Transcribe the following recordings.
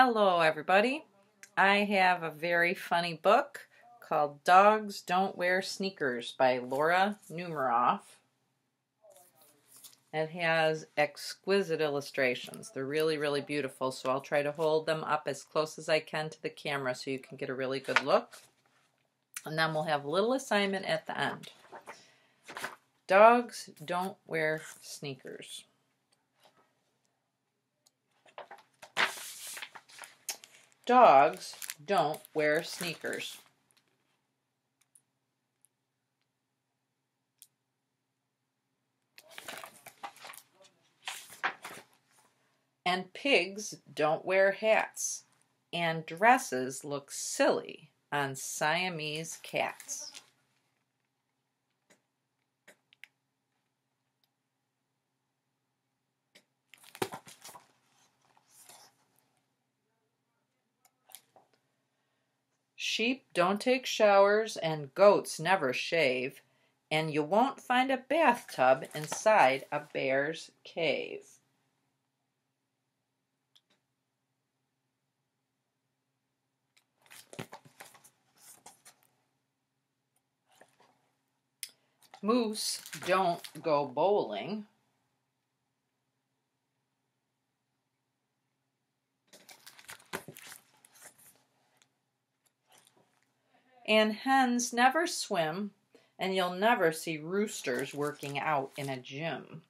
Hello everybody. I have a very funny book called Dogs Don't Wear Sneakers by Laura Numeroff. It has exquisite illustrations. They're really beautiful, so I'll try to hold them up as close as I can to the camera so you can get a really good look. And then we'll have a little assignment at the end. Dogs don't wear sneakers. Dogs don't wear sneakers. And pigs don't wear hats. And dresses look silly on Siamese cats. Sheep don't take showers and goats never shave, and you won't find a bathtub inside a bear's cave. Moose don't go bowling. And hens never swim, and you'll never see roosters working out in a gym.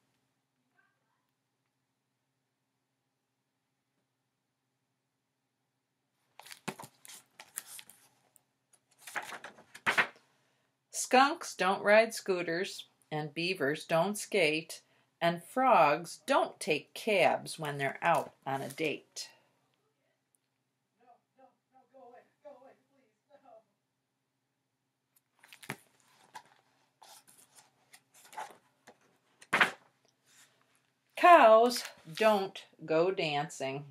Skunks don't ride scooters, and beavers don't skate, and frogs don't take cabs when they're out on a date. Cows don't go dancing.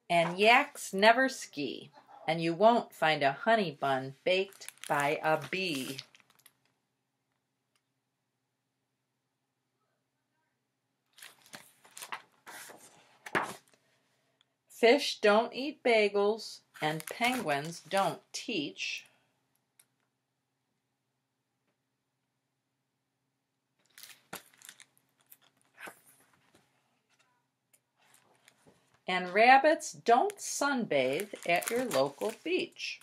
And yaks never ski, and you won't find a honey bun baked by a bee. Fish don't eat bagels, and penguins don't teach. And rabbits don't sunbathe at your local beach.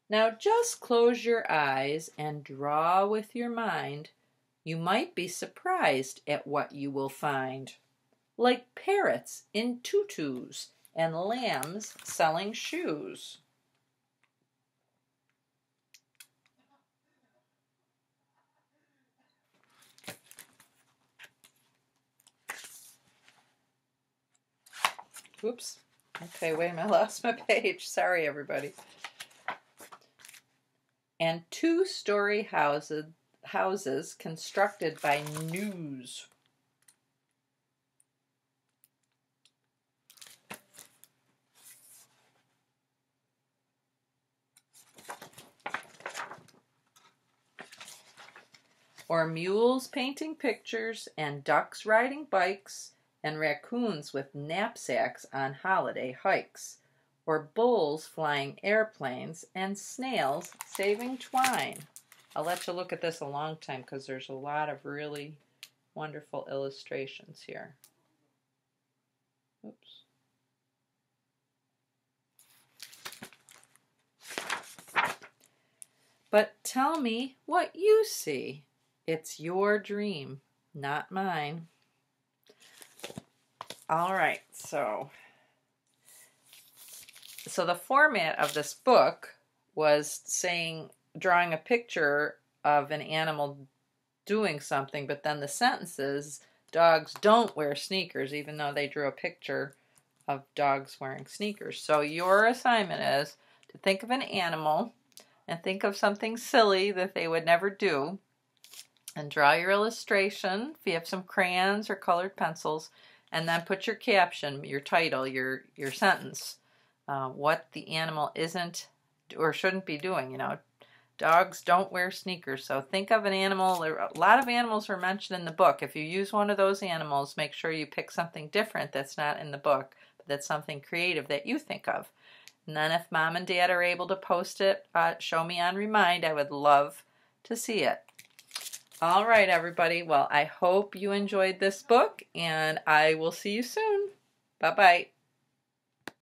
Now just close your eyes and draw with your mind. You might be surprised at what you will find. Like parrots in tutus and lambs selling shoes. Oops. Okay, wait a minute, I lost my page. Sorry, everybody. And two-story houses constructed by News. Or mules painting pictures, and ducks riding bikes, and raccoons with knapsacks on holiday hikes, or bulls flying airplanes, and snails saving twine. I'll let you look at this a long time because there's a lot of really wonderful illustrations here. Oops. But tell me what you see. It's your dream, not mine. All right, so the format of this book was drawing a picture of an animal doing something, but then the sentences, dogs don't wear sneakers, even though they drew a picture of dogs wearing sneakers. So your assignment is to think of an animal and think of something silly that they would never do, and draw your illustration. If you have some crayons or colored pencils, And then put your caption, your title, your sentence, what the animal isn't or shouldn't be doing. You know, dogs don't wear sneakers. So think of an animal. A lot of animals are mentioned in the book. If you use one of those animals, make sure you pick something different that's not in the book, but that's something creative that you think of. And then if Mom and Dad are able to post it, show me on Remind. I would love to see it. All right, everybody. Well, I hope you enjoyed this book, and I will see you soon. Bye-bye.